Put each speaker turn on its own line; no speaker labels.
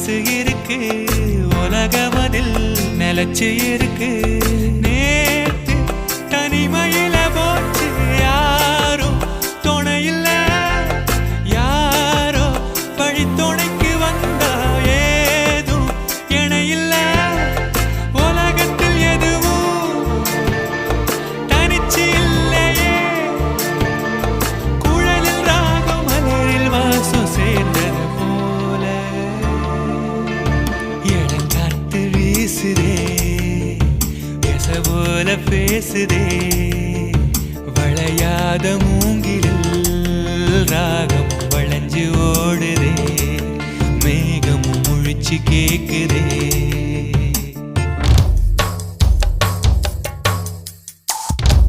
மனசு இருக்கு உலகமதில் நிலச்சு இருக்கு நேத்து தனிமையில போச்சு யாரும் துணையில்ல யாரோ வழித்துணைக்கு வந்தா ஏதும் இணையில்ல உலகத்தில் எதுவும் தனிச்சு இல்லையே குழலில் ராகம் மலரில் வாசம் சேர்ந்தது போல இளங்காத்து வீசுதே போல பேசுதே வளையாத மூங்கிலில் ராகம் வளைஞ்சு ஓடுதே மேகமும் முழிச்சு கேக்குதே